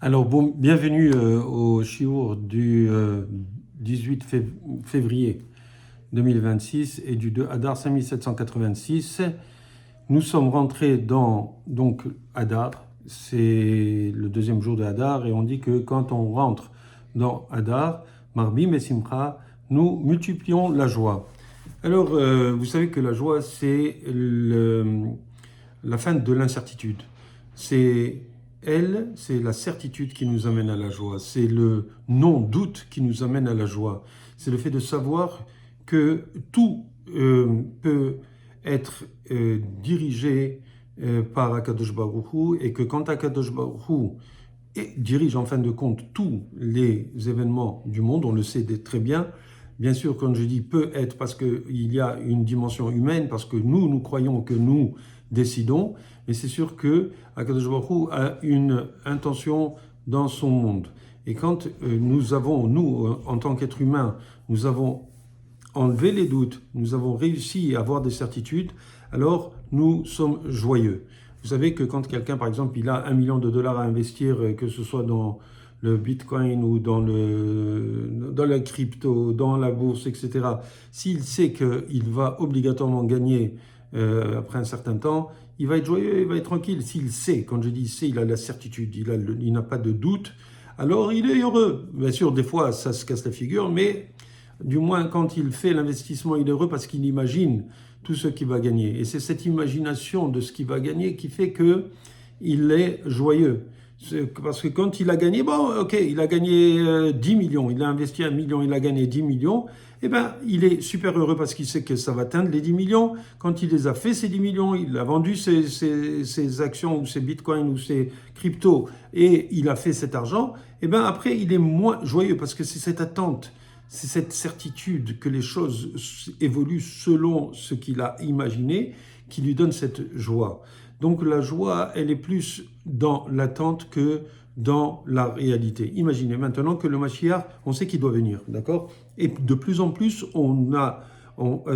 Alors, bon, bienvenue au Shiur du 18 février 2026 et du 2 Adar 5786. Nous sommes rentrés dans donc Adar, c'est le deuxième jour de Adar, et on dit que quand on rentre dans Adar, Marbim et Simcha, nous multiplions la joie. Alors, vous savez que la joie, c'est la fin de l'incertitude. C'est la certitude qui nous amène à la joie. C'est le non-doute qui nous amène à la joie. C'est le fait de savoir que tout peut être dirigé par Akadosh Baruch Hu, et que quand Akadosh Baruch Hu dirige en fin de compte tous les événements du monde, on le sait très bien. Bien sûr, quand je dis peut être, parce qu'il y a une dimension humaine, parce que nous croyons que nous décidons, mais c'est sûr que Akadosh Baruch Hu a une intention dans son monde. Et quand nous, en tant qu'êtres humains, nous avons enlevé les doutes, nous avons réussi à avoir des certitudes, alors nous sommes joyeux. Vous savez que quand quelqu'un, par exemple, il a $1 million à investir, que ce soit dans le Bitcoin ou dans la crypto, dans la bourse, etc., s'il sait qu'il va obligatoirement gagner après un certain temps, il va être joyeux, il va être tranquille. S'il sait, quand je dis sait, il a la certitude, il n'a pas de doute, alors il est heureux. Bien sûr, des fois, ça se casse la figure, mais du moins, quand il fait l'investissement, il est heureux parce qu'il imagine tout ce qu'il va gagner. Et c'est cette imagination de ce qu'il va gagner qui fait qu'il est joyeux. Parce que quand il a gagné, bon, ok, il a gagné 10 millions, il a investi 1 million, il a gagné 10 millions, eh bien, il est super heureux parce qu'il sait que ça va atteindre les 10 millions. Quand il les a fait, ces 10 millions, il a vendu ses actions ou ses bitcoins ou ses cryptos et il a fait cet argent, eh bien, après, il est moins joyeux parce que c'est cette attente. C'est cette certitude que les choses évoluent selon ce qu'il a imaginé qui lui donne cette joie. Donc la joie, elle est plus dans l'attente que dans la réalité. Imaginez maintenant que le Mashiach, on sait qu'il doit venir, d'accord? Et de plus en plus,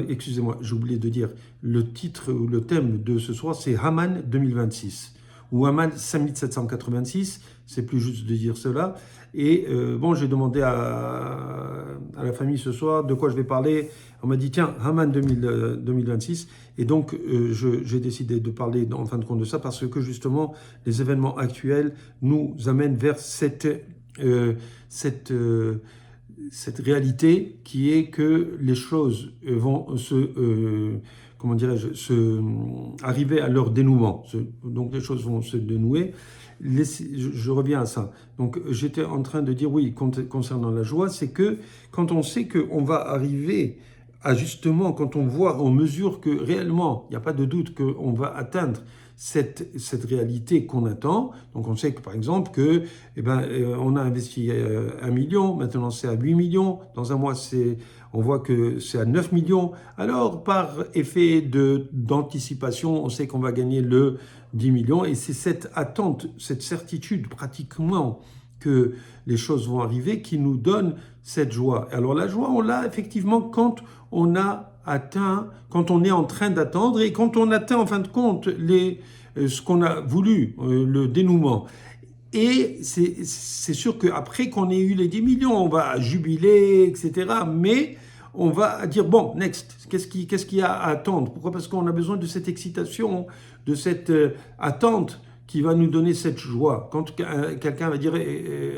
excusez-moi, j'ai oublié de dire, le titre ou le thème de ce soir, c'est Haman 2026 ou Haman 5786, c'est plus juste de dire cela. Et bon, j'ai demandé à la famille ce soir de quoi je vais parler. On m'a dit, tiens, Haman 2026. Et donc, j'ai décidé de parler en fin de compte de ça parce que justement, les événements actuels nous amènent vers cette réalité qui est que les choses vont comment dirais-je, arriver à leur dénouement. Donc les choses vont se dénouer. Je reviens à ça. Donc j'étais en train de dire, oui, concernant la joie, c'est que quand on sait qu'on va arriver à justement, quand on voit, on mesure que réellement, il n'y a pas de doute qu'on va atteindre cette réalité qu'on attend. Donc on sait que par exemple que on a investi 1 million, maintenant c'est à 8 millions, dans un mois on voit que c'est à 9 millions. Alors par effet d'anticipation, on sait qu'on va gagner le 10 millions et c'est cette attente, cette certitude pratiquement que les choses vont arriver qui nous donne cette joie. Alors la joie, on l'a effectivement quand on a atteint, quand on est en train d'attendre et quand on atteint en fin de compte ce qu'on a voulu, le dénouement. Et c'est sûr qu'après qu'on ait eu les 10 millions, on va jubiler, etc. Mais on va dire, bon, next, qu'est-ce qu'il y a à attendre? Pourquoi? Parce qu'on a besoin de cette excitation, de cette attente qui va nous donner cette joie. Quand quelqu'un va dire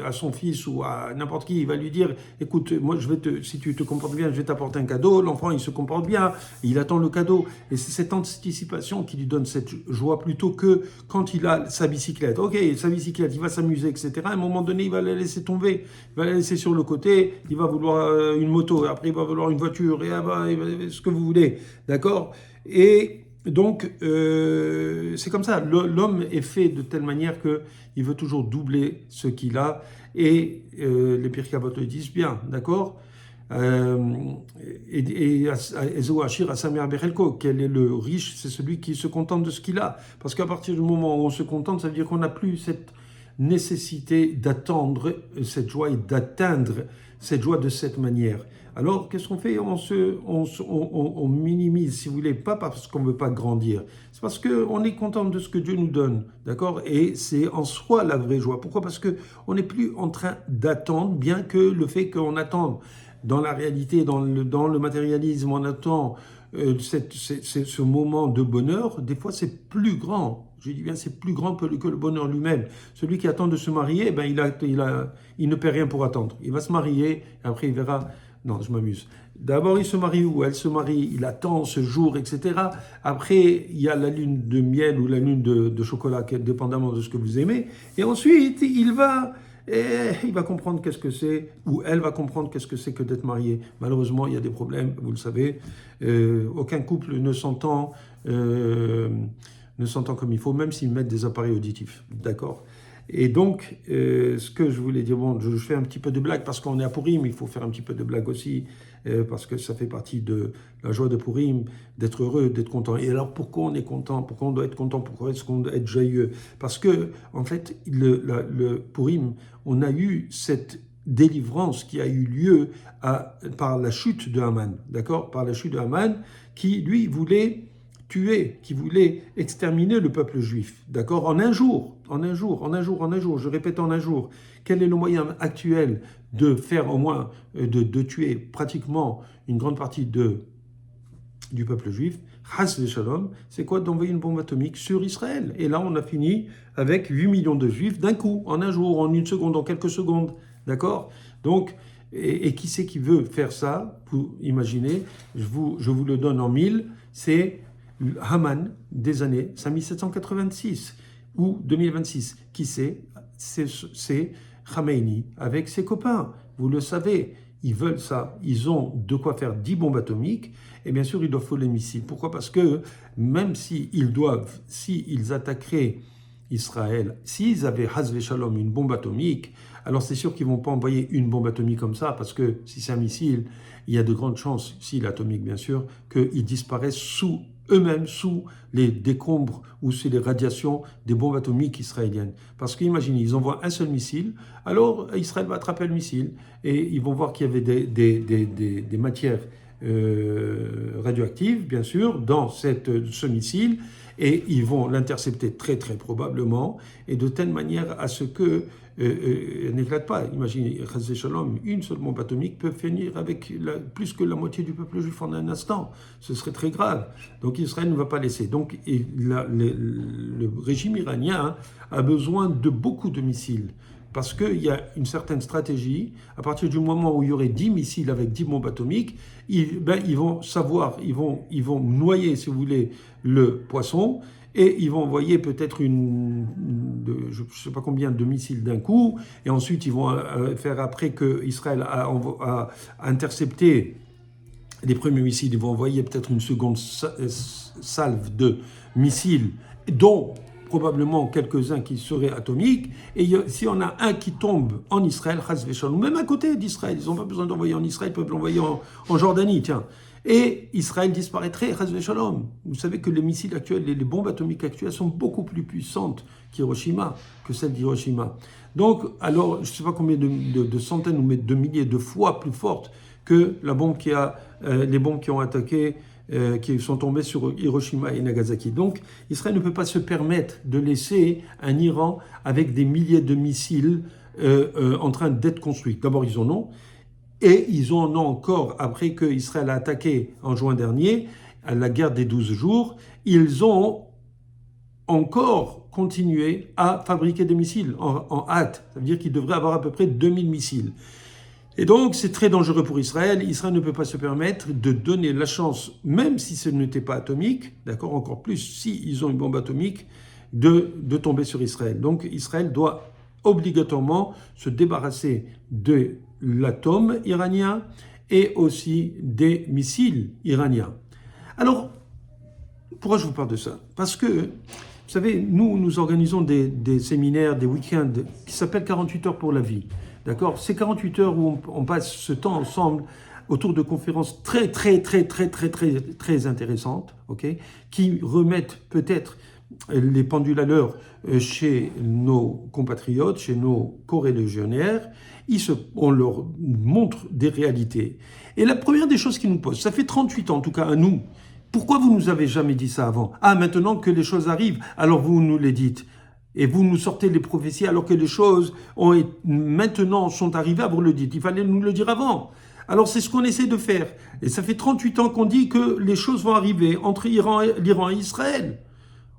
à son fils ou à n'importe qui, il va lui dire, écoute, moi, si tu te comportes bien, je vais t'apporter un cadeau. L'enfant, il se comporte bien, il attend le cadeau. Et c'est cette anticipation qui lui donne cette joie plutôt que quand il a sa bicyclette. Ok, sa bicyclette, il va s'amuser, etc. À un moment donné, il va la laisser tomber, il va la laisser sur le côté, il va vouloir une moto, après il va vouloir une voiture, et ce que vous voulez, d'accord? Et donc, c'est comme ça. L'homme est fait de telle manière qu'il veut toujours doubler ce qu'il a. Et les Pirkei Avot le disent bien, d'accord? Quel est le riche? C'est celui qui se contente de ce qu'il a. Parce qu'à partir du moment où on se contente, ça veut dire qu'on n'a plus nécessité d'attendre cette joie et d'atteindre cette joie de cette manière. Alors, qu'est-ce qu'on fait? On minimise, si vous voulez, pas parce qu'on ne veut pas grandir. C'est parce qu'on est content de ce que Dieu nous donne, d'accord? Et c'est en soi la vraie joie. Pourquoi? Parce qu'on n'est plus en train d'attendre, bien que le fait qu'on attende dans la réalité, dans le matérialisme, on attend ce moment de bonheur, des fois c'est plus grand. Je dis bien, c'est plus grand que le bonheur lui-même. Celui qui attend de se marier, ben, il ne paie rien pour attendre. Il va se marier, et après il verra. Non, je m'amuse. D'abord, il se marie où? Elle se marie, il attend ce jour, etc. Après, il y a la lune de miel ou la lune de chocolat, dépendamment de ce que vous aimez. Et ensuite, il va comprendre qu'est-ce que c'est, ou elle va comprendre qu'est-ce que c'est que d'être marié. Malheureusement, il y a des problèmes, vous le savez. Aucun couple ne s'entend comme il faut, même s'ils mettent des appareils auditifs. D'accord? Et donc, ce que je voulais dire, bon, je fais un petit peu de blague parce qu'on est à Purim, il faut faire un petit peu de blague aussi, parce que ça fait partie de la joie de Purim, d'être heureux, d'être content. Et alors, pourquoi on est content? Pourquoi on doit être content? Pourquoi est-ce qu'on doit être joyeux? Parce que, en fait, le Purim, on a eu cette délivrance qui a eu lieu par la chute de Haman, d'accord? Par la chute de Haman, qui, lui, voulait tuer, qui voulait exterminer le peuple juif, d'accord, en un jour, je répète en un jour. Quel est le moyen actuel de faire au moins, de tuer pratiquement une grande partie du peuple juif? Chas v'shalom, c'est quoi? D'envoyer une bombe atomique sur Israël. Et là, on a fini avec 8 millions de juifs d'un coup, en un jour, en une seconde, en quelques secondes, d'accord? Donc, et qui c'est qui veut faire ça? Vous imaginez, je vous le donne en mille, c'est Haman des années 5786 ou 2026. Qui c'est? C'est Khamenei avec ses copains. Vous le savez, ils veulent ça. Ils ont de quoi faire 10 bombes atomiques et bien sûr, ils doivent voler les missiles. Pourquoi? Parce que même s'ils attaqueraient Israël, s'ils avaient Hazve Shalom, une bombe atomique, alors c'est sûr qu'ils ne vont pas envoyer une bombe atomique comme ça, parce que si c'est un missile, il y a de grandes chances, s'il est atomique bien sûr, qu'ils disparaissent eux-mêmes sous les décombres ou sous les radiations des bombes atomiques israéliennes. Parce qu'imaginez, ils envoient un seul missile, alors Israël va attraper le missile et ils vont voir qu'il y avait des matières radioactives, bien sûr, dans ce missile, et ils vont l'intercepter très très probablement, et de telle manière à ce que n'éclate pas. Imaginez, Chazé Shalom, une seule bombe atomique peut finir avec plus que la moitié du peuple juif en un instant. Ce serait très grave. Donc Israël ne va pas laisser. Donc le régime iranien a besoin de beaucoup de missiles. Parce qu'il y a une certaine stratégie. À partir du moment où il y aurait 10 missiles avec 10 bombes atomiques, ils vont savoir, ils vont noyer, si vous voulez, le poisson, et ils vont envoyer peut-être je ne sais pas combien de missiles d'un coup, et ensuite ils vont faire, après que Israël a intercepté les premiers missiles, ils vont envoyer peut-être une seconde salve de missiles, dont probablement quelques-uns qui seraient atomiques, et si on a un qui tombe en Israël, Chas v'Shalom, même à côté d'Israël, ils n'ont pas besoin d'envoyer en Israël, ils peuvent l'envoyer en Jordanie, tiens, et Israël disparaîtrait, Chas v'Shalom. Vous savez que les missiles actuels, les bombes atomiques actuelles sont beaucoup plus puissantes qu'Hiroshima, que celles d'Hiroshima. Donc, alors, je ne sais pas combien de centaines ou de milliers de fois plus fortes que les bombes qui ont attaqué, qui sont tombés sur Hiroshima et Nagasaki. Donc, Israël ne peut pas se permettre de laisser un Iran avec des milliers de missiles en train d'être construits. D'abord, ils en ont, et ils en ont encore après que Israël a attaqué en juin dernier, à la guerre des 12 jours, ils ont encore continué à fabriquer des missiles en hâte. Ça veut dire qu'ils devraient avoir à peu près 2000 missiles. Et donc, c'est très dangereux pour Israël. Israël ne peut pas se permettre de donner la chance, même si ce n'était pas atomique, d'accord, encore plus s'ils ont une bombe atomique, de tomber sur Israël. Donc, Israël doit obligatoirement se débarrasser de l'atome iranien et aussi des missiles iraniens. Alors, pourquoi je vous parle de ça? Parce que, vous savez, nous organisons des séminaires, des week-ends qui s'appellent 48 heures pour la vie. D'accord? C'est 48 heures où on passe ce temps ensemble autour de conférences très intéressantes, okay, qui remettent peut-être les pendules à l'heure chez nos compatriotes, chez nos corélégionnaires, on leur montre des réalités. Et la première des choses qu'ils nous posent, ça fait 38 ans en tout cas à nous, pourquoi vous nous avez jamais dit ça avant? Ah, maintenant que les choses arrivent, alors vous nous les dites. Et vous nous sortez les prophéties alors que les choses maintenant sont arrivées, vous le dites. Il fallait nous le dire avant. Alors c'est ce qu'on essaie de faire. Et ça fait 38 ans qu'on dit que les choses vont arriver entre l'Iran et Israël.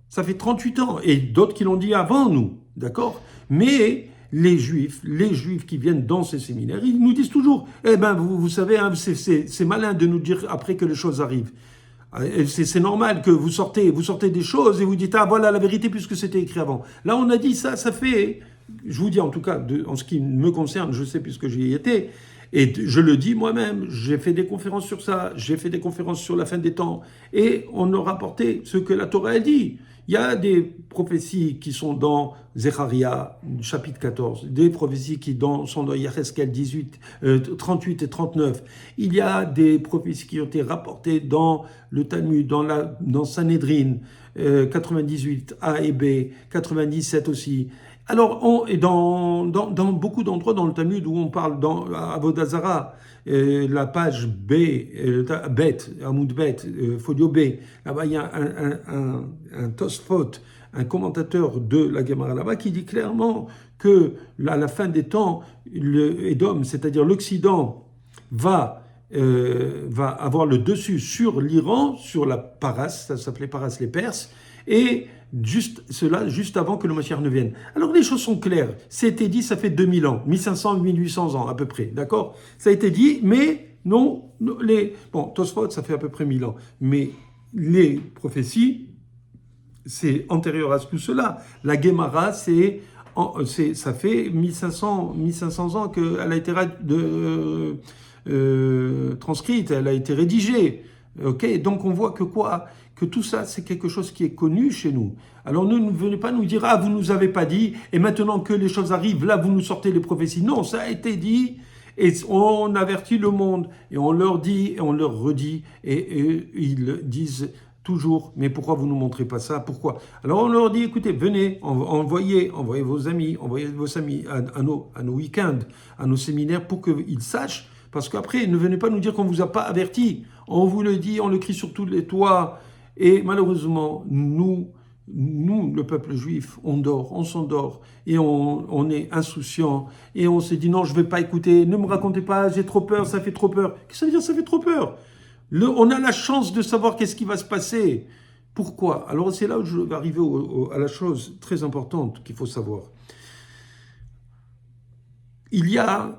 Ça fait 38 ans. Et d'autres qui l'ont dit avant nous. D'accord? Mais les Juifs qui viennent dans ces séminaires, ils nous disent toujours, eh ben vous savez, hein, c'est malin de nous dire après que les choses arrivent. C'est normal que vous sortez des choses et vous dites, ah voilà la vérité puisque c'était écrit avant. Là on a dit ça fait, je vous dis en tout cas, en ce qui me concerne, je sais puisque j'y étais, et je le dis moi-même, j'ai fait des conférences sur ça, j'ai fait des conférences sur la fin des temps, et on a rapporté ce que la Torah a dit. Il y a des prophéties qui sont dans Zecharia, chapitre 14, des prophéties qui sont dans Yecheskel 38 et 39. Il y a des prophéties qui ont été rapportées dans le Talmud, dans Sanhedrin, 98 A et B, 97 aussi. Alors, dans beaucoup d'endroits dans le Talmud où on parle dans Avodah Zarah, la page B, Bet, Amoud Bet, folio B, là-bas il y a un Tosfot, un commentateur de la Gemara là-bas qui dit clairement que à la fin des temps, le Édom, c'est-à-dire l'Occident, va avoir le dessus sur l'Iran, sur la Paras, ça s'appelait Paras les Perses, et juste avant que le Mashiach ne vienne. Alors les choses sont claires, c'était dit, ça fait 2000 ans, 1500, 1800 ans à peu près, d'accord? Ça a été dit, mais non, Tosfot, ça fait à peu près 1000 ans, mais les prophéties, c'est antérieur à tout cela. La Gemara, ça fait 1500 ans qu'elle a été transcrite, elle a été rédigée. Okay, donc on voit que tout ça, c'est quelque chose qui est connu chez nous. Alors ne venez pas nous dire, ah, vous nous avez pas dit, et maintenant que les choses arrivent, là, vous nous sortez les prophéties. Non, ça a été dit, et on avertit le monde, et on leur dit, et on leur redit, et ils disent toujours, mais pourquoi vous ne nous montrez pas ça? Pourquoi? Alors on leur dit, écoutez, venez, envoyez vos amis, à nos week-ends, à nos séminaires, pour qu'ils sachent. Parce qu'après, ne venez pas nous dire qu'on ne vous a pas averti. On vous le dit, on le crie sur tous les toits. Et malheureusement, nous, le peuple juif, on dort, on s'endort. Et on est insouciant. Et on se dit, non, je ne vais pas écouter. Ne me racontez pas, j'ai trop peur, ça fait trop peur. Qu'est-ce que ça veut dire, ça fait trop peur? On a la chance de savoir qu'est-ce qui va se passer. Pourquoi? Alors c'est là où je vais arriver à la chose très importante qu'il faut savoir. Il y a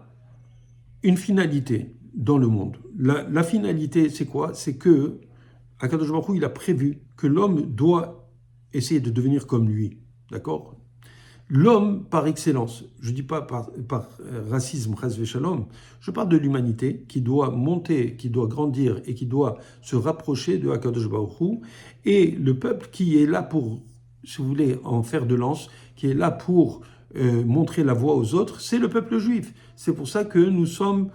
une finalité dans le monde. La finalité, c'est quoi? C'est que Akadosh Baruch Hu, il a prévu que l'homme doit essayer de devenir comme lui. D'accord? L'homme par excellence, je ne dis pas par racisme, chas v'shalom, je parle de l'humanité qui doit monter, qui doit grandir et qui doit se rapprocher de Akadosh Baruch Hu, et le peuple qui est là pour, si vous voulez, en fer de lance, qui est là pour montrer la voie aux autres, c'est le peuple juif. C'est pour ça que nous sommes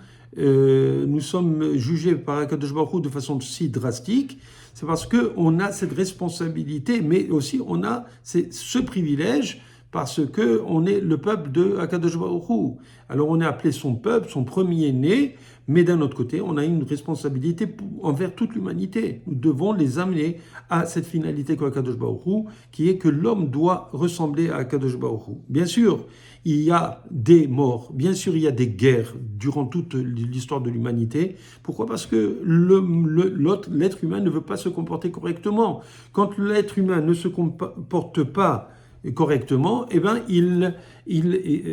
jugés par Akadosh Baruch Hu de façon si drastique. C'est parce qu'on a cette responsabilité, mais aussi on a ce privilège parce qu'on est le peuple de Akadosh Baruch Hu. Alors on est appelé son peuple, son premier-né, mais d'un autre côté, on a une responsabilité envers toute l'humanité. Nous devons les amener à cette finalité qu'Akadosh Baruch Hu, qui est que l'homme doit ressembler à Akadosh Baruch Hu. Bien sûr, il y a des morts, bien sûr, il y a des guerres durant toute l'histoire de l'humanité. Pourquoi? Parce que l'être humain ne veut pas se comporter correctement. Quand l'être humain ne se comporte pas correctement, eh bien,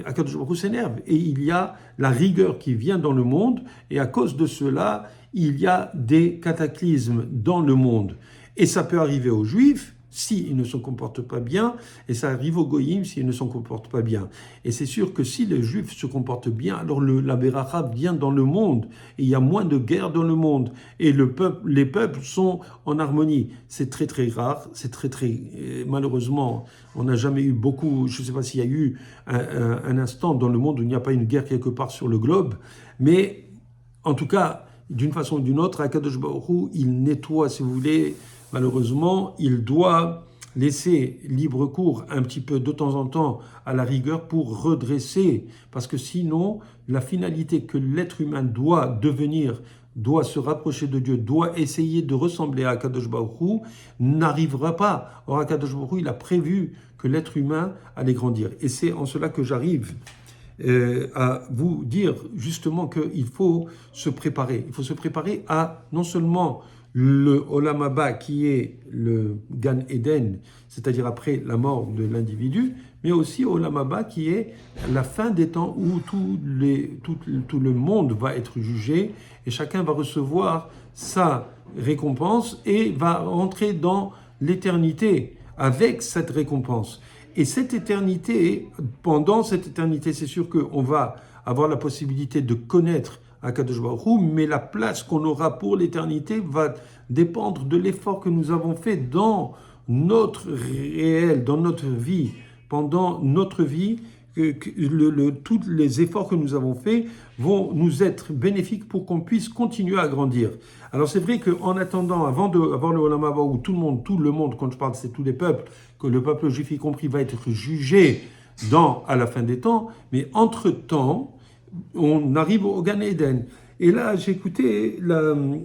Akadosh Baruch Hu s'énerve. Et il y a la rigueur qui vient dans le monde, et à cause de cela, il y a des cataclysmes dans le monde. Et ça peut arriver aux Juifs, s'ils ne se comportent pas bien, et ça arrive aux Goïm s'ils ne se comportent pas bien. Et c'est sûr que si les Juifs se comportent bien, alors la Beracha vient dans le monde, et il y a moins de guerre dans le monde, et les peuples sont en harmonie. C'est très très rare, c'est très malheureusement, on n'a jamais eu beaucoup, je ne sais pas s'il y a eu un instant dans le monde où il n'y a pas une guerre quelque part sur le globe, mais en tout cas, d'une façon ou d'une autre, Akadosh Baruch Hu, il nettoie, si vous voulez. Malheureusement, il doit laisser libre cours un petit peu de temps en temps à la rigueur pour redresser, parce que sinon, la finalité que l'être humain doit devenir, doit se rapprocher de Dieu, doit essayer de ressembler à Akadosh Baruch Hu, n'arrivera pas. Or, Akadosh Baruch Hu, il a prévu que l'être humain allait grandir. Et c'est en cela que j'arrive à vous dire justement qu'il faut se préparer. Il faut se préparer à non seulement le Olam Haba qui est le Gan Eden, c'est-à-dire après la mort de l'individu, mais aussi Olam Haba qui est la fin des temps où tout le monde va être jugé et chacun va recevoir sa récompense et va rentrer dans l'éternité avec cette récompense. Et cette éternité, pendant cette éternité, c'est sûr qu'on va avoir la possibilité de connaître Akadosh Baruch Hu, mais la place qu'on aura pour l'éternité va dépendre de l'effort que nous avons fait dans notre réel, dans notre vie, pendant notre vie. Tous les efforts que nous avons faits vont nous être bénéfiques pour qu'on puisse continuer à grandir. Alors c'est vrai qu'en attendant, avant d'avoir le Olam Haba où tout le monde, quand je parle c'est tous les peuples, que le peuple juif y compris va être jugé à la fin des temps, mais entre-temps, on arrive au Gan Eden. Et là, j'ai écouté, un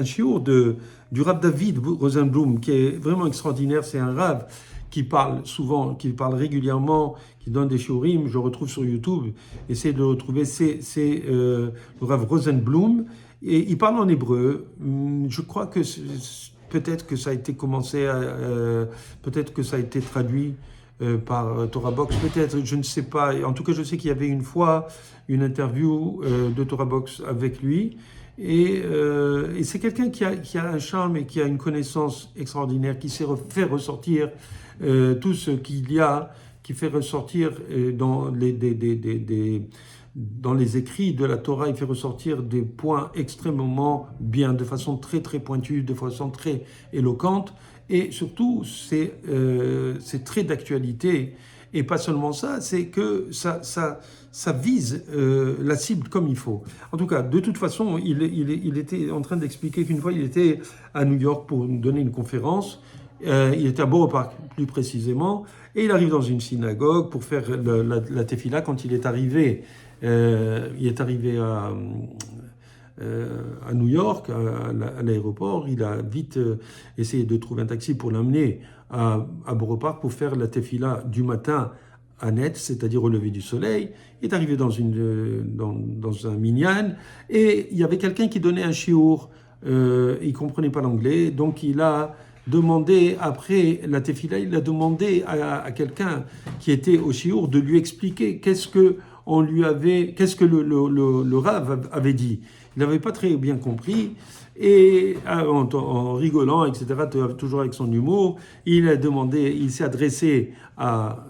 shiur du Rav David Rosenblum, qui est vraiment extraordinaire. C'est un Rav qui parle souvent, qui parle régulièrement, qui donne des shiurim, je retrouve sur YouTube, essayez de le retrouver, c'est le Rav Rosenblum, et il parle en hébreu. Je crois que peut-être que ça a été peut-être que ça a été traduit par Torah Box, peut-être, je ne sais pas. En tout cas, je sais qu'il y avait une fois une interview de Torah Box avec lui. Et c'est quelqu'un qui a un charme et qui a une connaissance extraordinaire, qui sait faire ressortir tout ce qu'il y a, qui fait ressortir dans les écrits de la Torah, il fait ressortir des points extrêmement bien, de façon très très pointue, de façon très éloquente. Et surtout, c'est très d'actualité. Et pas seulement ça, c'est que ça vise la cible comme il faut. En tout cas, de toute façon, il était en train d'expliquer qu'une fois, il était à New York pour nous donner une conférence. Il était à Borough Park, plus précisément. Et il arrive dans une synagogue pour faire la tefila. Quand il est arrivé à New York, à l'aéroport, il a vite essayé de trouver un taxi pour l'amener à Borough Park pour faire la tefila du matin à net, c'est-à-dire au lever du soleil. Il est arrivé dans un minyan et il y avait quelqu'un qui donnait un shiur. Il ne comprenait pas l'anglais, donc il a demandé, après la tefila, il a demandé à quelqu'un qui était au shiur de lui expliquer qu'est-ce que le Rav avait dit. Il n'avait pas très bien compris, et en rigolant, etc., toujours avec son humour, il s'est adressé à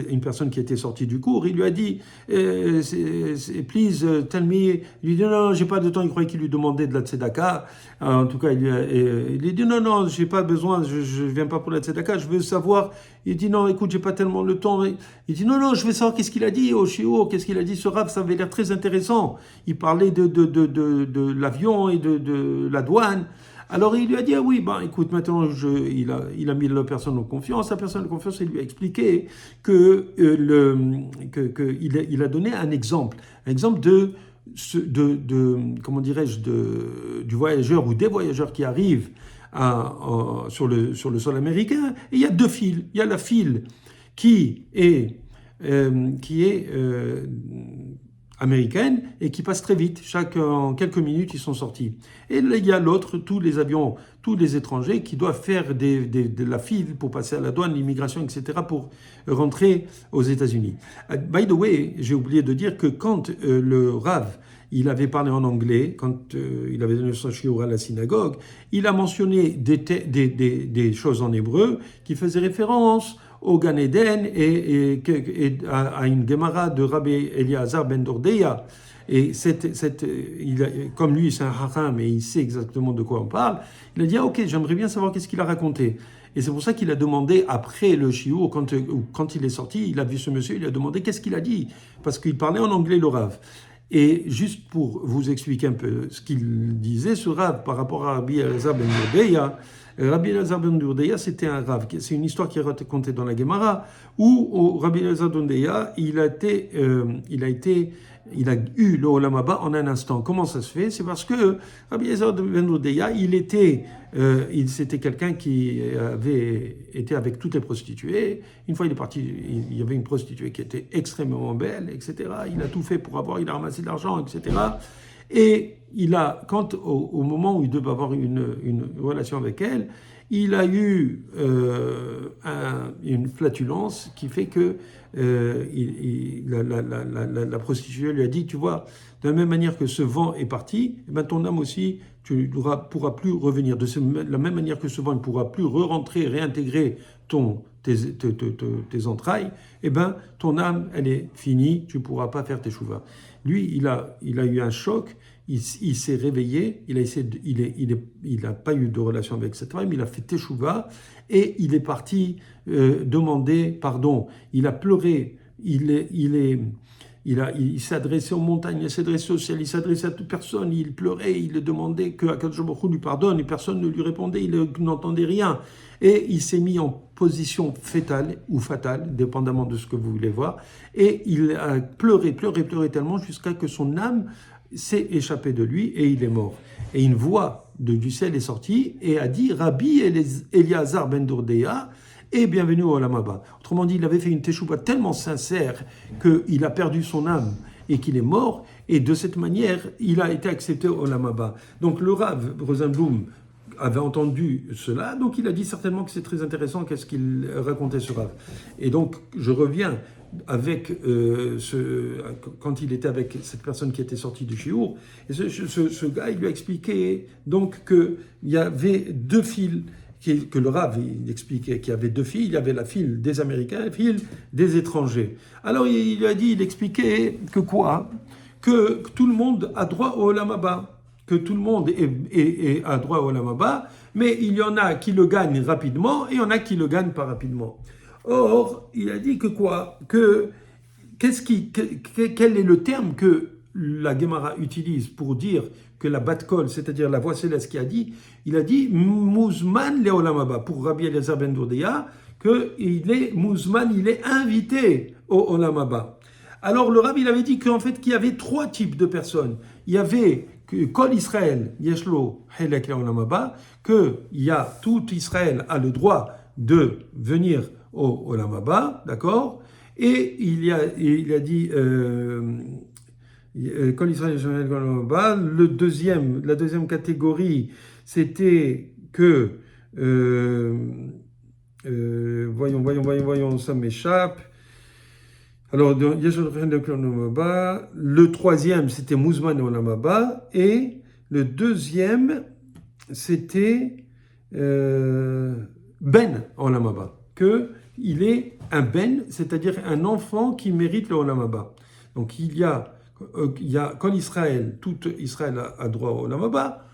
une personne qui était sortie du cours. Il lui a dit please tell me. Il lui dit non, j'ai pas de temps. Il croyait qu'il lui demandait de la tzedaka. En tout cas, il lui dit non, j'ai pas besoin, je viens pas pour la tzedaka, je veux savoir. Il dit non, écoute, j'ai pas tellement le temps. Il dit non, je veux savoir qu'est-ce qu'il a dit au shiur, qu'est-ce qu'il a dit ce Rav, ça avait l'air très intéressant. Il parlait de l'avion et de la douane. Alors il lui a dit ah oui, écoute, maintenant il a mis la personne en confiance. La personne en confiance, il lui a expliqué il a donné un exemple comment dirais-je, du voyageur ou des voyageurs qui arrivent sur le sol américain. Et il y a deux files. Il y a la file qui est américaine et qui passe très vite. En quelques minutes, ils sont sortis. Et là, il y a l'autre, tous les avions, tous les étrangers qui doivent faire de la file pour passer à la douane, l'immigration, etc., pour rentrer aux États-Unis. By the way, j'ai oublié de dire que quand le Rav, il avait parlé en anglais, quand il avait donné son shiur à la synagogue, il a mentionné des choses en hébreu qui faisaient référence au Gan Eden et à une Gemara de Rabbi Eliezer ben Dordeya. Et comme lui, c'est un hacham et il sait exactement de quoi on parle, il a dit ok, j'aimerais bien savoir qu'est-ce qu'il a raconté. Et c'est pour ça qu'il a demandé, après le shiur, quand il est sorti, il a vu ce monsieur, il a demandé qu'est-ce qu'il a dit, parce qu'il parlait en anglais, le Rav. Et juste pour vous expliquer un peu ce qu'il disait, ce Rav, par rapport à Rabbi Eliezer ben Dordeya, Rabbi Elazar ben Dourdeya, c'était un rave. C'est une histoire qui est racontée dans la Gemara, où Rabbi Elazar ben Dourdeya, il a eu le Olam Haba en un instant. Comment ça se fait? C'est parce que Rabbi Elazar ben Dourdeya, c'était quelqu'un qui avait été avec toutes les prostituées. Une fois, il est parti, il y avait une prostituée qui était extrêmement belle, etc. Il a tout fait pour il a ramassé de l'argent, etc. Et au moment où il devait avoir une relation avec elle, il a eu une flatulence qui fait que la prostituée lui a dit, tu vois, de la même manière que ce vent est parti, eh ben ton âme aussi, tu ne pourras plus revenir. De la même manière que ce vent ne pourra plus re-rentrer, réintégrer tes entrailles, eh ben ton âme, elle est finie, tu ne pourras pas faire tes chouvas. Lui, il a eu un choc, il s'est réveillé, il n'a pas eu de relation avec cette femme, il a fait teshuva et il est parti demander pardon. Il a pleuré, il s'est adressé aux montagnes, il s'est adressé au ciel, il s'est adressé à toute personne, il pleurait, il demandait que Akadosh Baruch Hu lui pardonne et personne ne lui répondait, il n'entendait rien. Et il s'est mis en position fétale ou fatale, dépendamment de ce que vous voulez voir, et il a pleuré tellement jusqu'à que son âme s'est échappée de lui et il est mort. Et une voix du ciel est sortie et a dit « Rabbi Eliezer ben Dourdeya, et bienvenue au Olam Haba ». Autrement dit, il avait fait une teshuva tellement sincère qu'il a perdu son âme et qu'il est mort, et de cette manière, il a été accepté au Olam Haba. Donc le Rav Rosenblum avait entendu cela, donc il a dit certainement que c'est très intéressant qu'est-ce qu'il racontait ce Rav. Et donc je reviens avec quand il était avec cette personne qui était sortie du shiur, et ce gars, il lui a expliqué donc qu'il y avait deux fils, que le Rav il expliquait qu'il y avait deux filles, il y avait la file des Américains et la file des étrangers. Alors il expliquait que quoi? Que tout le monde a droit au Olam Haba, que tout le monde a droit au Olam Haba, mais il y en a qui le gagnent rapidement et il y en a qui le gagnent pas rapidement. Or, il a dit que quoi? Quel est le terme que la Gemara utilise pour dire que la Bat-Kol, c'est-à-dire la voix céleste qui a dit, il a dit Muzman le Olam Haba, pour Rabbi Eliezer ben Dourdeya, qu'il est Muzman, il est invité au Olam Haba. Alors le Rabbi, il avait dit qu'en fait, qu'il y avait trois types de personnes. Il y avait Kol Israël, Yeshlo, Helek le Olam Haba, que tout Israël a le droit de venir au Olam Haba, d'accord? Et il a dit Kol Israël, Yeshlo, Helek le Olam Haba. La deuxième catégorie, c'était que voyons, ça m'échappe. Alors, le troisième, c'était Muzman Olam Haba, et le deuxième, c'était Ben Olam Haba, qu'il est un Ben, c'est-à-dire un enfant qui mérite le Olam Haba. Donc, il y a quand Israël, tout Israël a droit au Olam Haba,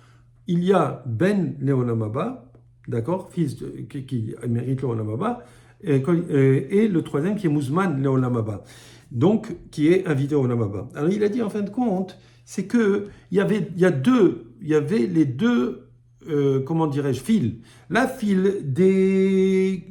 il y a Ben le Olam Haba, d'accord, fils qui mérite le Olam Haba, et le troisième qui est Muzman le Olam Haba, donc qui est invité au Olam Haba. Alors il a dit en fin de compte, c'est que il y avait les deux fils. La file des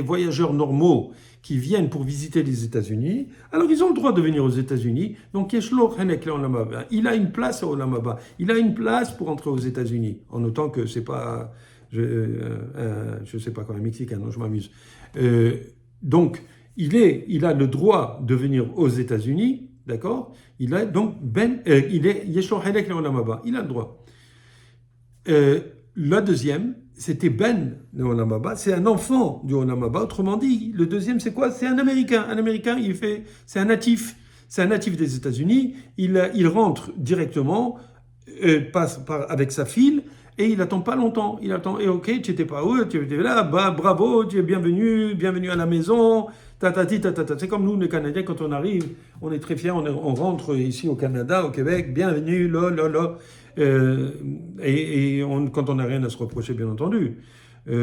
voyageurs normaux qui viennent pour visiter les États-Unis. Alors ils ont le droit de venir aux États-Unis. Donc Yeshlo Chenek le Olam Haba, il a une place au Olam Haba. Il a une place pour entrer aux États-Unis, en notant que c'est pas je sais pas quoi, un Mexicain, non, je m'amuse. Donc, il a le droit de venir aux États-Unis, d'accord? Il a donc il est Yeshlo Helek le Olam Haba, il a le droit. La deuxième, c'était Ben le Olam Haba, c'est un enfant du Olam Haba. Autrement dit, le deuxième, c'est quoi? C'est un Américain. Un Américain, c'est un natif. C'est un natif des États-Unis. Il rentre directement, passe avec sa file. Et il attend pas longtemps. Il attend. Et ok, tu étais pas où? Tu étais là. Bah, bravo, tu es bienvenue à la maison. Tatati, tatata. C'est comme nous, les Canadiens, quand on arrive, on est très fiers. On rentre ici au Canada, au Québec. Bienvenue, là. Quand on n'a rien à se reprocher, bien entendu.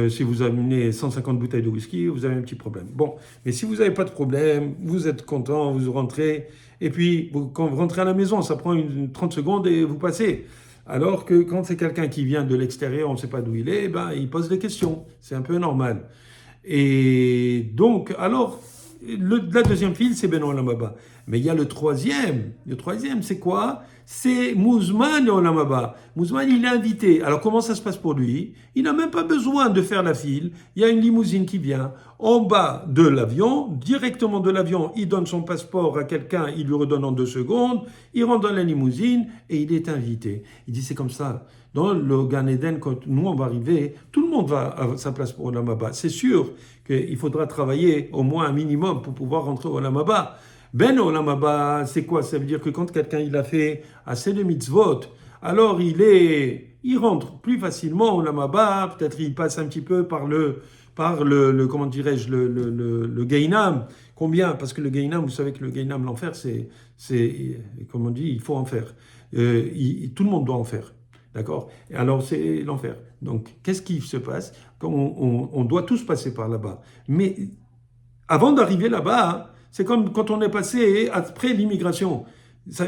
Si vous amenez 150 bouteilles de whisky, vous avez un petit problème. Bon, mais si vous n'avez pas de problème, vous êtes content, vous rentrez. Et puis, quand vous rentrez à la maison, ça prend 30 secondes et vous passez. Alors que quand c'est quelqu'un qui vient de l'extérieur, on ne sait pas d'où il est, ben, il pose des questions. C'est un peu normal. Et donc, alors, la deuxième file, c'est Ben Olam Haba. Mais il y a le troisième. Le troisième, c'est quoi? C'est Mouzman Olam Haba. Mouzman, il est invité. Alors, comment ça se passe pour lui? Il n'a même pas besoin de faire la file. Il y a une limousine qui vient en bas de l'avion. Directement de l'avion, il donne son passeport à quelqu'un, il lui redonne en 2 secondes. Il rentre dans la limousine et il est invité. Il dit, c'est comme ça. Dans le Gan Eden, quand nous on va arriver, tout le monde va à sa place pour Olam Haba. C'est sûr qu'il faudra travailler au moins un minimum pour pouvoir rentrer au Olam Haba. Ben Olam Haba, c'est quoi? Ça veut dire que quand quelqu'un il a fait assez de mitzvot, alors il rentre plus facilement au Olam Haba. Peut-être il passe un petit peu par le comment dirais-je, le Gehinam. Combien? Parce que le Gehinam, vous savez que le Gehinam, l'enfer, comme on dit, il faut en faire. Tout le monde doit en faire. D'accord? Et alors, c'est l'enfer. Donc, qu'est-ce qui se passe? On doit tous passer par là-bas. Mais avant d'arriver là-bas, hein, c'est comme quand on est passé après l'immigration.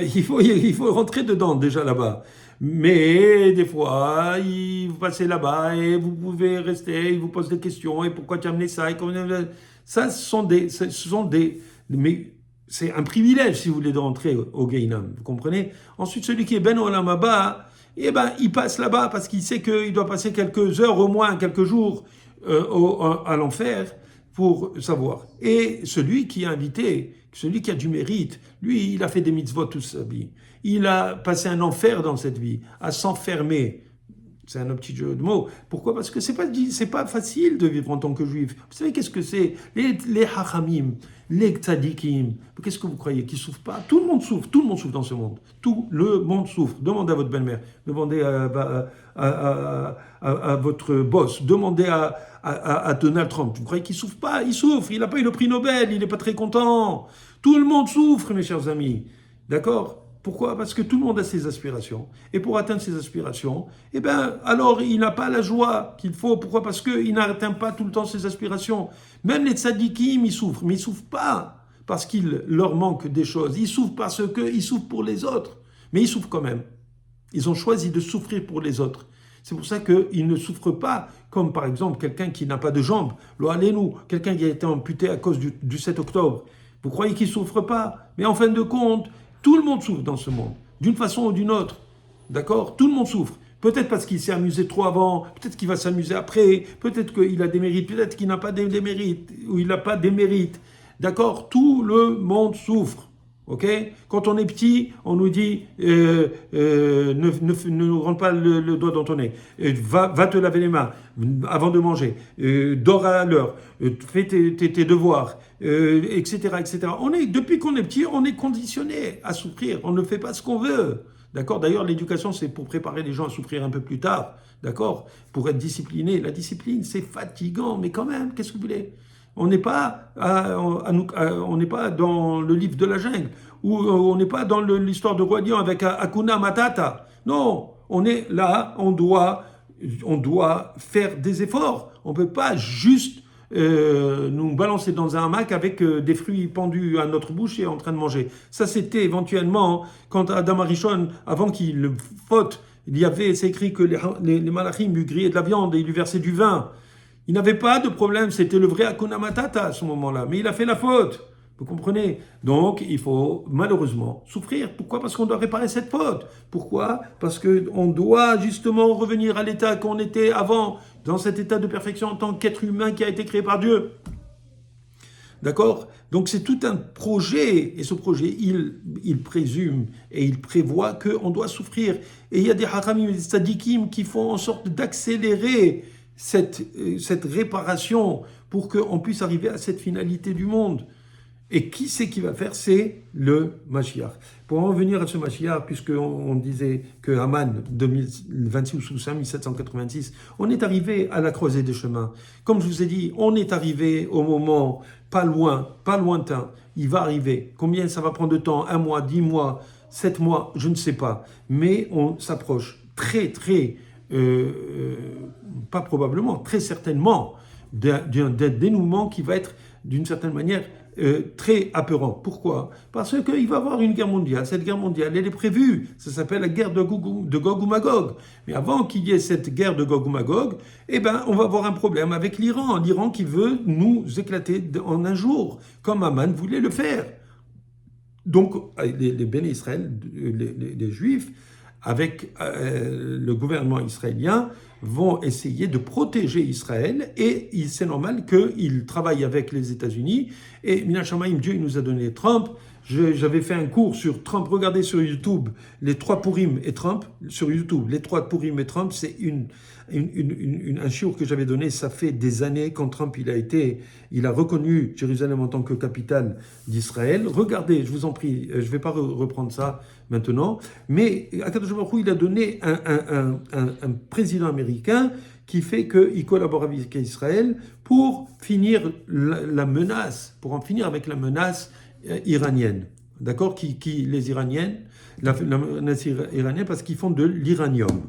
Il faut rentrer dedans déjà là-bas. Mais des fois, vous passez là-bas et vous pouvez rester, ils vous posent des questions. Et pourquoi tu as amené ça? Ça, ce sont des mais c'est un privilège, si vous voulez, de rentrer au Gehinam. Vous comprenez? Ensuite, celui qui est Ben Olam Haba, eh ben, il passe là-bas parce qu'il sait qu'il doit passer quelques heures au moins, quelques jours à l'enfer pour savoir. Et celui qui est invité, celui qui a du mérite, lui, il a fait des mitzvot toute sa vie. Il a passé un enfer dans cette vie, à s'enfermer. C'est un petit jeu de mots. Pourquoi? Parce que c'est pas facile de vivre en tant que juif. Vous savez qu'est-ce que c'est? Les hachamim, les tzadikim. Qu'est-ce que vous croyez? Qu'ils souffrent pas? Tout le monde souffre dans ce monde. Tout le monde souffre. Demandez à votre belle-mère, demandez à votre boss, demandez à Donald Trump. Vous croyez qu'il souffre pas? Il souffre. Il n'a pas eu le prix Nobel, il n'est pas très content. Tout le monde souffre, mes chers amis. D'accord? Pourquoi? Parce que tout le monde a ses aspirations. Et pour atteindre ses aspirations, eh ben, alors il n'a pas la joie qu'il faut. Pourquoi? Parce qu'il n'atteint pas tout le temps ses aspirations. Même les tzadikim, ils souffrent. Mais ils ne souffrent pas parce qu'il leur manque des choses. Ils souffrent parce qu'ils souffrent pour les autres. Mais ils souffrent quand même. Ils ont choisi de souffrir pour les autres. C'est pour ça qu'ils ne souffrent pas comme par exemple quelqu'un qui n'a pas de jambes. Lo alenu, quelqu'un qui a été amputé à cause du 7 octobre. Vous croyez qu'il ne souffre pas? Mais en fin de compte, tout le monde souffre dans ce monde, d'une façon ou d'une autre. D'accord? Tout le monde souffre. Peut-être parce qu'il s'est amusé trop avant, peut-être qu'il va s'amuser après, peut-être qu'il a des mérites, peut-être qu'il n'a pas des mérites, ou il n'a pas des mérites. D'accord? Tout le monde souffre. Ok? Quand on est petit, on nous dit ne rentre pas le doigt dans ton nez, va te laver les mains avant de manger, dors à l'heure, fais tes devoirs, etc., etc. Depuis qu'on est petit, on est conditionné à souffrir. On ne fait pas ce qu'on veut. D'accord? D'ailleurs, l'éducation, c'est pour préparer les gens à souffrir un peu plus tard. D'accord? Pour être discipliné. La discipline, c'est fatigant, mais quand même, qu'est-ce que vous voulez? On n'est pas, on n'est pas dans le livre de la jungle, ou on n'est pas dans l'histoire de Roi Lion avec Hakuna Matata. Non, on est là, on doit faire des efforts. On ne peut pas juste nous balancer dans un hamac avec des fruits pendus à notre bouche et en train de manger. Ça, c'était éventuellement quand Adam Arishon, avant qu'il faute, c'est écrit que les malachim lui grillaient de la viande et ils lui versaient du vin. Il n'avait pas de problème, c'était le vrai Hakuna Matata à ce moment-là, mais il a fait la faute. Vous comprenez? Donc, il faut malheureusement souffrir. Pourquoi? Parce qu'on doit réparer cette faute. Pourquoi? Parce qu'on doit justement revenir à l'état qu'on était avant, dans cet état de perfection en tant qu'être humain qui a été créé par Dieu. D'accord? Donc, c'est tout un projet, et ce projet, il présume et il prévoit qu'on doit souffrir. Et il y a des haramim et des tzadikim qui font en sorte d'accélérer cette réparation pour qu'on puisse arriver à cette finalité du monde. Et qui c'est qui va faire? C'est le Mashiach. Pour en revenir à ce Mashiach, puisqu'on disait que Haman, 2026 ou 5786, on est arrivé à la croisée des chemins. Comme je vous ai dit, on est arrivé au moment pas loin, pas lointain. Il va arriver. Combien ça va prendre de temps? 1 mois, 10 mois, 7 mois, je ne sais pas. Mais on s'approche très, très... pas probablement, très certainement, d'un dénouement qui va être d'une certaine manière, très apeurant. Pourquoi? Parce qu'il va y avoir une guerre mondiale. Cette guerre mondiale, elle est prévue. Ça s'appelle la guerre de Gog ou Magog. Mais avant qu'il y ait cette guerre de Gog ou Magog, eh ben, on va avoir un problème avec l'Iran. L'Iran qui veut nous éclater en un jour, comme Aman voulait le faire. Donc, les Béné Israël, les Juifs, avec le gouvernement israélien, vont essayer de protéger Israël, et c'est normal qu'ils travaillent avec les États-Unis. Et Mina Shamaim, Dieu il nous a donné Trump. J'avais fait un cours sur Trump. Regardez sur YouTube les 3 Purim et Trump. Sur YouTube, les 3 Purim et Trump, c'est un shiur que j'avais donné. Ça fait des années quand Trump il a reconnu Jérusalem en tant que capitale d'Israël. Regardez, je vous en prie, je ne vais pas reprendre ça maintenant. Mais Akadosh Baruch Hu, il a donné un président américain qui fait qu'il collabore avec Israël pour finir la menace, pour en finir avec la menace iranienne, d'accord, les Iraniennes, la menace iranienne, parce qu'ils font de l'iranium.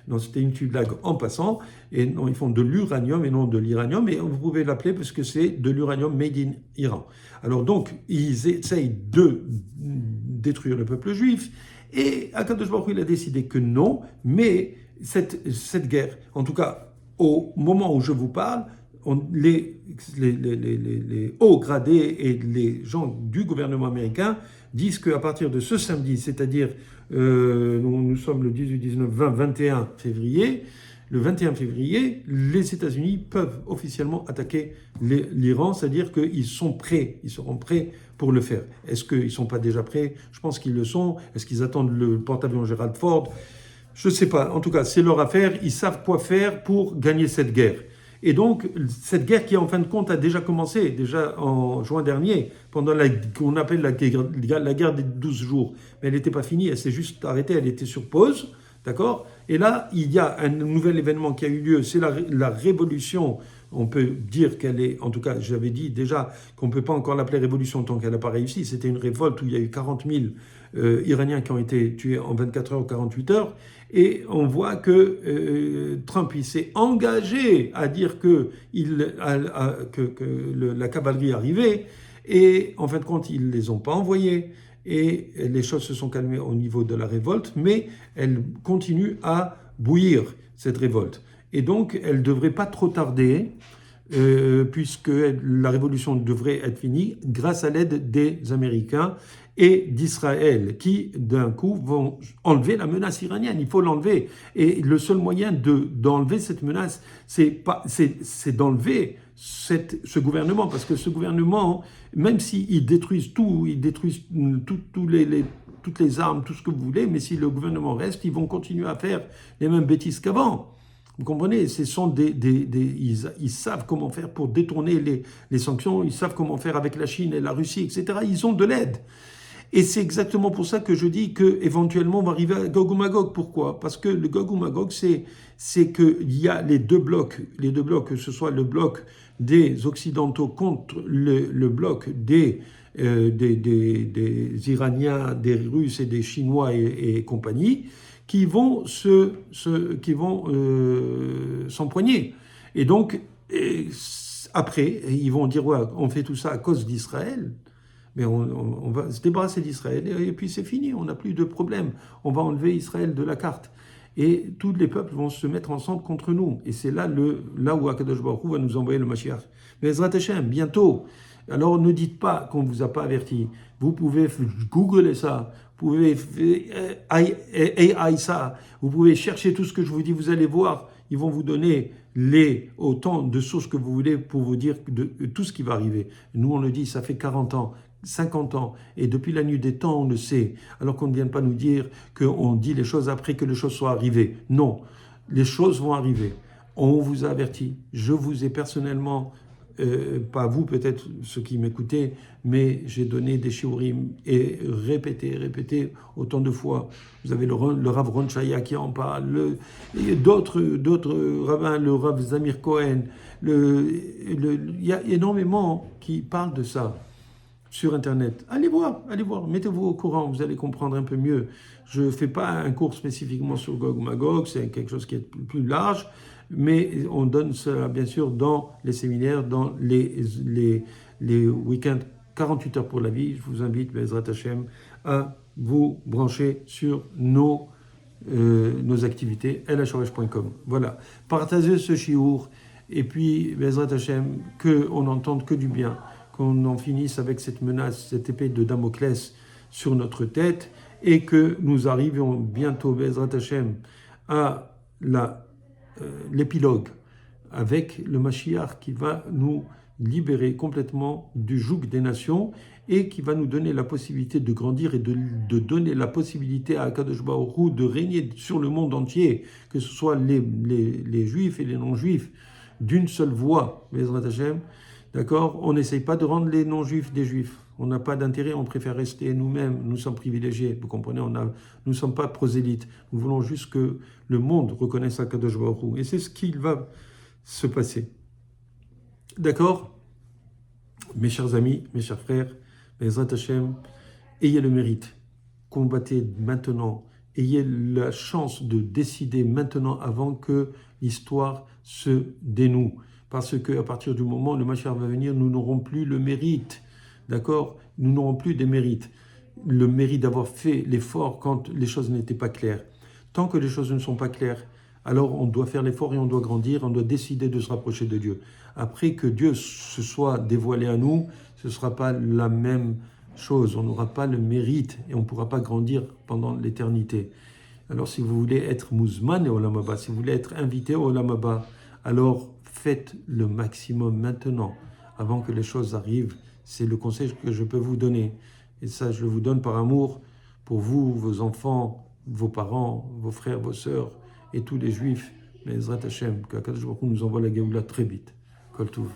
Donc c'était une petite blague en passant, et non, ils font de l'uranium et non de l'iranium, et vous pouvez l'appeler parce que c'est de l'uranium made in Iran. Alors donc, ils essayent de détruire le peuple juif, et Akadosh Baruch Hu, il a décidé que non, mais cette guerre, en tout cas, au moment où je vous parle, les hauts gradés et les gens du gouvernement américain disent qu'à partir de ce samedi, c'est-à-dire nous sommes le 18, 19, 20, 21 février, le 21 février, les États-Unis peuvent officiellement attaquer l'Iran, c'est-à-dire qu'ils sont prêts, ils seront prêts pour le faire. Est-ce qu'ils ne sont pas déjà prêts? Je pense qu'ils le sont. Est-ce qu'ils attendent le porte-avions Gerald Ford? Je ne sais pas. En tout cas, c'est leur affaire. Ils savent quoi faire pour gagner cette guerre. Et donc, cette guerre qui, en fin de compte, a déjà commencé, déjà en juin dernier, pendant qu'on appelle la guerre des 12 jours. Mais elle n'était pas finie, elle s'est juste arrêtée, elle était sur pause, d'accord? Et là, il y a un nouvel événement qui a eu lieu, c'est la révolution. On peut dire qu'elle est, en tout cas, j'avais dit déjà qu'on ne peut pas encore l'appeler révolution tant qu'elle n'a pas réussi. C'était une révolte où il y a eu 40 000 Iraniens qui ont été tués en 24 heures ou 48 heures. Et on voit que Trump il s'est engagé à dire que la cavalerie arrivait, et en fin de compte, ils ne les ont pas envoyés. Et les choses se sont calmées au niveau de la révolte, mais elle continue à bouillir, cette révolte. Et donc, elle ne devrait pas trop tarder, puisque la révolution devrait être finie grâce à l'aide des Américains et d'Israël, qui d'un coup vont enlever la menace iranienne. Il faut l'enlever. Et le seul moyen d'enlever cette menace, c'est d'enlever ce gouvernement, parce que ce gouvernement, même s'ils détruisent tout, ils détruisent toutes les armes, tout ce que vous voulez, mais si le gouvernement reste, ils vont continuer à faire les mêmes bêtises qu'avant. Vous comprenez? Ils savent comment faire pour détourner les sanctions, ils savent comment faire avec la Chine et la Russie, etc. Ils ont de l'aide. Et c'est exactement pour ça que je dis qu'éventuellement on va arriver à Gog ou Magog. Pourquoi? Parce que le Gog ou Magog, c'est qu'il y a les deux blocs, que ce soit le bloc des Occidentaux contre le bloc des Iraniens, des Russes et des Chinois et compagnie, qui vont s'empoigner. Et donc, après, ils vont dire, ouais, on fait tout ça à cause d'Israël, mais on va se débarrasser d'Israël, et puis c'est fini, on n'a plus de problème. On va enlever Israël de la carte. Et tous les peuples vont se mettre ensemble contre nous. Et c'est là où Akadosh Baruch Hu va nous envoyer le Mashiach. Mais Ezrat Hashem, bientôt. Alors ne dites pas qu'on ne vous a pas averti. Vous pouvez googler ça, vous pouvez AI ça, vous pouvez chercher tout ce que je vous dis, vous allez voir, ils vont vous donner autant de sources que vous voulez pour vous dire de tout ce qui va arriver. Nous on le dit, ça fait 40 ans. 50 ans, et depuis la nuit des temps, on le sait, alors qu'on ne vient pas nous dire qu'on dit les choses après que les choses soient arrivées. Non, les choses vont arriver. On vous a averti. Je vous ai personnellement, pas vous peut-être ceux qui m'écoutez, mais j'ai donné des shiurim et répété autant de fois. Vous avez le Rav Ron Chaya qui en parle, d'autres rabbins, le Rav Zamir Cohen, il y a énormément qui parlent de ça sur Internet. Allez voir, mettez-vous au courant, vous allez comprendre un peu mieux. Je ne fais pas un cours spécifiquement sur Gog ou Magog, c'est quelque chose qui est plus large, mais on donne cela bien sûr dans les séminaires, dans les les week-ends 48 heures pour la vie. Je vous invite, Bezrat Hashem, à vous brancher sur nos activités, lhorech.com. Voilà, partagez ce chiour, et puis, Bezrat Hashem, qu'on n'entende que du bien, qu'on en finisse avec cette menace, cette épée de Damoclès sur notre tête, et que nous arrivions bientôt, Bezrat Hashem, à l'épilogue, avec le Mashiach qui va nous libérer complètement du joug des nations et qui va nous donner la possibilité de grandir et de donner la possibilité à Akadosh Baruch Hu de régner sur le monde entier, que ce soit les juifs et les non-juifs, d'une seule voix, Bezrat Hashem. D'accord? On n'essaye pas de rendre les non-juifs des juifs. On n'a pas d'intérêt, on préfère rester nous-mêmes. Nous sommes privilégiés, vous comprenez? Nous ne sommes pas prosélytes. Nous voulons juste que le monde reconnaisse Akadosh Baruch Hu. Et c'est ce qu'il va se passer. D'accord? Mes chers amis, mes chers frères, Bezrat Hashem, ayez le mérite. Combattez maintenant. Ayez la chance de décider maintenant avant que l'histoire se dénoue. Parce qu'à partir du moment où le Mashiach va venir, nous n'aurons plus le mérite. D'accord? Nous n'aurons plus des mérites. Le mérite d'avoir fait l'effort quand les choses n'étaient pas claires. Tant que les choses ne sont pas claires, alors on doit faire l'effort et on doit grandir, on doit décider de se rapprocher de Dieu. Après que Dieu se soit dévoilé à nous, ce ne sera pas la même chose. On n'aura pas le mérite et on ne pourra pas grandir pendant l'éternité. Alors si vous voulez être mouzman et Olam Haba, si vous voulez être invité au Olam Haba, alors faites le maximum maintenant, avant que les choses arrivent. C'est le conseil que je peux vous donner. Et ça, je le vous donne par amour pour vous, vos enfants, vos parents, vos frères, vos sœurs et tous les juifs. Mais Bezrat Hashem, que Akadosh Baruch Hu nous envoie la Géoula très vite. Kol Tov.